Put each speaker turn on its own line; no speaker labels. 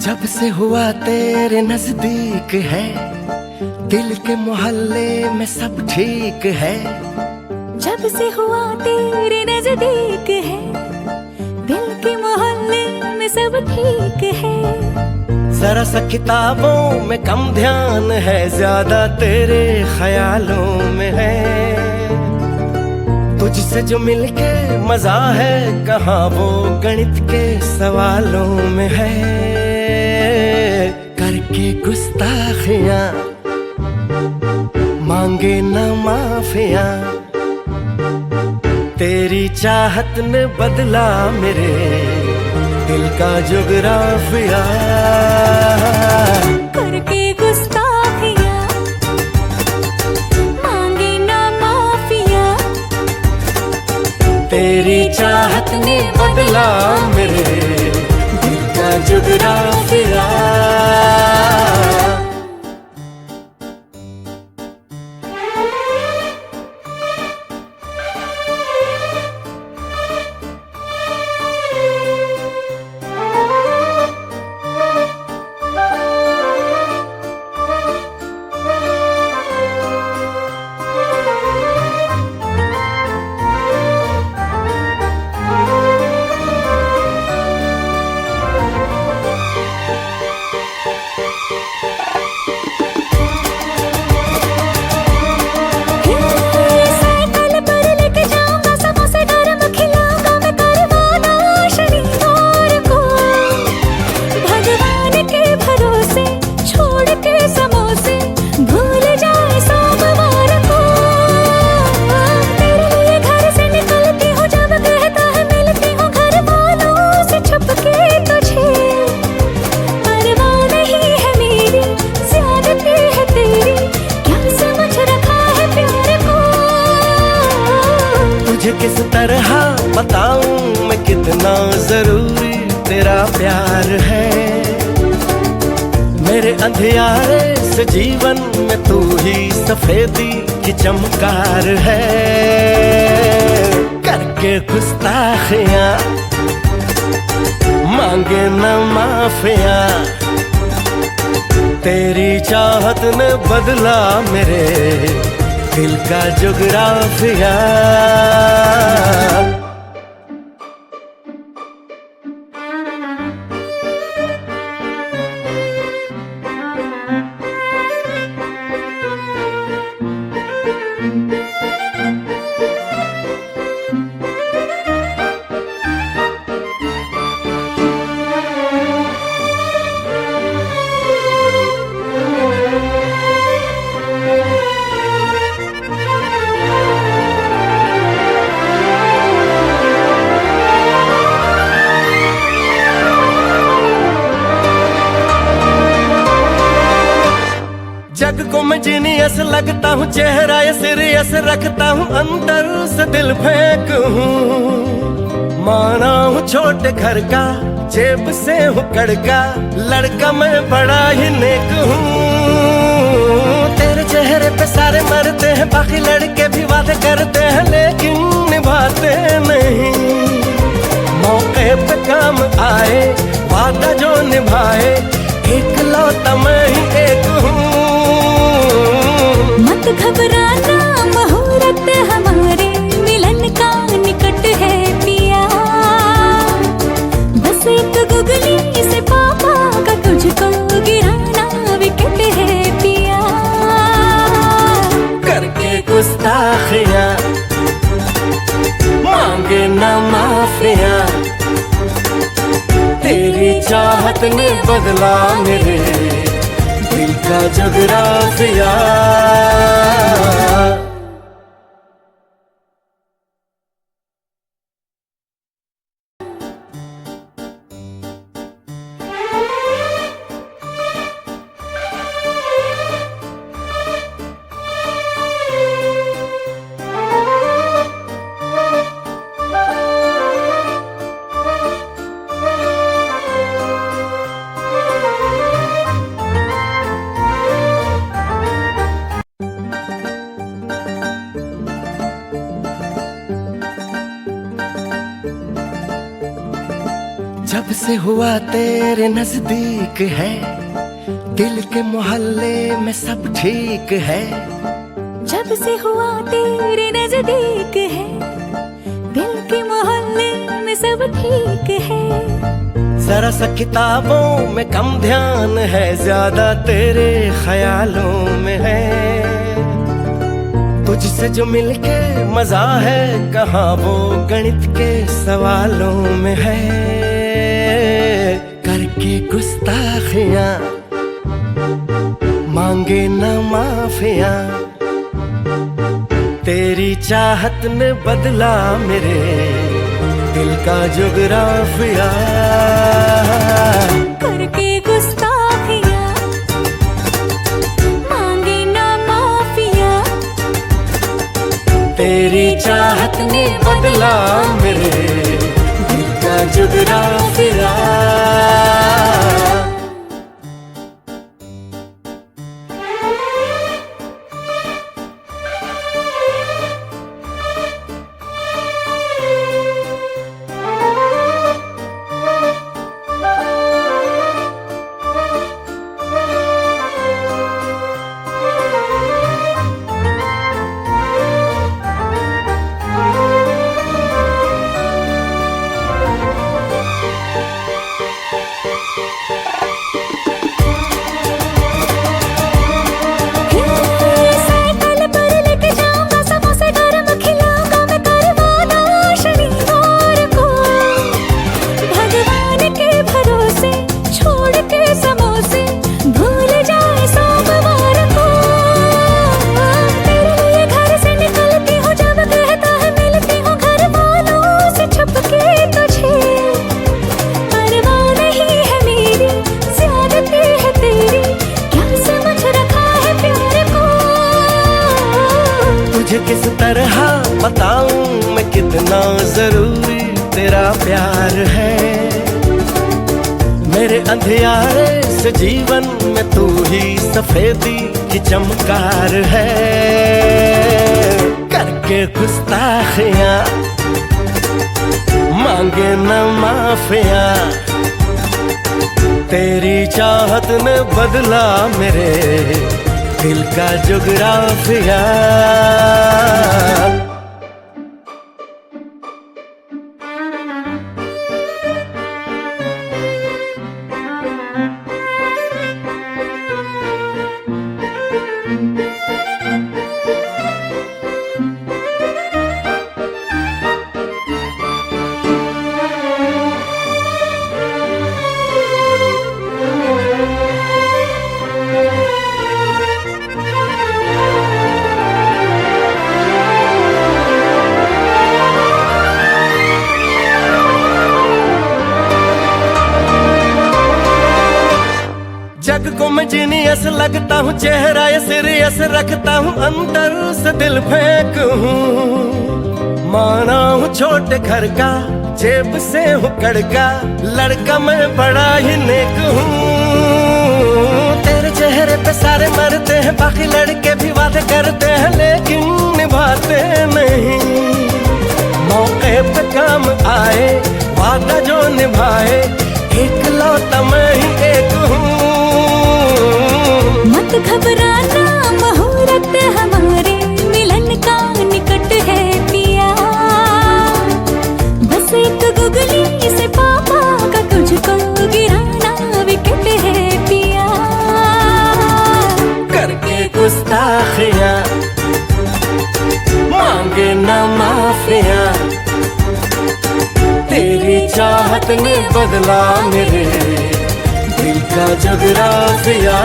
जब से हुआ तेरे नजदीक है, दिल के मोहल्ले में सब ठीक है।
जब से हुआ तेरे नजदीक है, दिल के मोहल्ले में सब ठीक है।
जरा सा किताबों में कम ध्यान है, ज्यादा तेरे ख्यालों में है। तुझसे जो मिलके मजा है, कहाँ वो गणित के सवालों में है। करके गुस्ताखियां मांगे न माफियां, तेरी चाहत ने बदला मेरे दिल का जुगराफिया।
करके गुस्ताखियां मांगे ना माफिया,
तेरी चाहत ने बदला मेरे दिल का जुगराफिया। किस तरह बताऊं मैं कितना जरूरी तेरा प्यार है। मेरे अंधियारे से जीवन में तू ही सफेदी की चमकार है। करके गुस्ताखियां मांगे न माफिया, तेरी चाहत ने बदला मेरे दिल का जुगराफिया। जग को मैं जीनियस लगता हूँ, चेहरा ये सीरियस रखता हूँ, अंदर से दिल फेंक हूँ। माना हूँ छोटे घर का, जेब से हूँ कड़का, लड़का मैं बड़ा ही नेक हूँ। तेरे चेहरे पे सारे मरते हैं, बाकी लड़के भी वादे करते हैं, लेकिन निभाते नहीं। मौके पे काम आए वादा जो निभाए, एक लौटा मैं ही एक हूँ।
मत घबराना मुहूर्त हमारे मिलन का निकट है पिया। बस एक गुगली से पापा का तुझको गिराना विकेट है पिया।
करके गुस्ताखियां मांगे न माफिया, तेरी चाहत ने बदला मेरे दिल का जुगराफिया। जब से हुआ तेरे नजदीक है, दिल के मोहल्ले में सब ठीक है।
जब से हुआ तेरे नजदीक है, दिल के मोहल्ले में सब ठीक है।
जरा सा किताबों में कम ध्यान है, ज्यादा तेरे ख्यालों में है। तुझसे जो मिलके मजा है, कहाँ वो गणित के सवालों में है। करके गुस्ताखियां मांगे न माफियां, तेरी चाहत ने बदला मेरे दिल का जुगराफिया।
करके गुस्ताखियां मांगे ना माफिया,
तेरी चाहत ने बदला मेरे दिल का जुगराफिया। किस तरह बताऊं मैं कितना जरूरी तेरा प्यार है। मेरे अंधियारे से जीवन में तू ही सफेदी की चमकार है। करके गुस्ताखियां मांगे न माफिया, तेरी चाहत ने बदला मेरे दिल का जुगराफिया। जग को मैं जीनियस लगता हूँ, चेहरा ये सीरियस रखता हूँ, अंदर से दिल फेंक हूँ। माना हूँ छोटे घर का, जेब से हूँ कड़का, लड़का मैं बड़ा ही नेक हूँ। तेरे चेहरे पे सारे मरते हैं, बाकी लड़के भी वादे करते हैं, लेकिन निभाते नहीं। मौके पे काम आए वादा जो निभाए, एक लौटा मैं ही एक हूँ।
मत घबराना मुहूर्त हमारे मिलन का निकट है पिया। बस एक गुगली से पापा का तुझको गिराना विकेट है पिया।
करके गुस्ताखियां मांगे न माफिया, तेरी चाहत ने बदला मेरे दिल का जुगराफिया।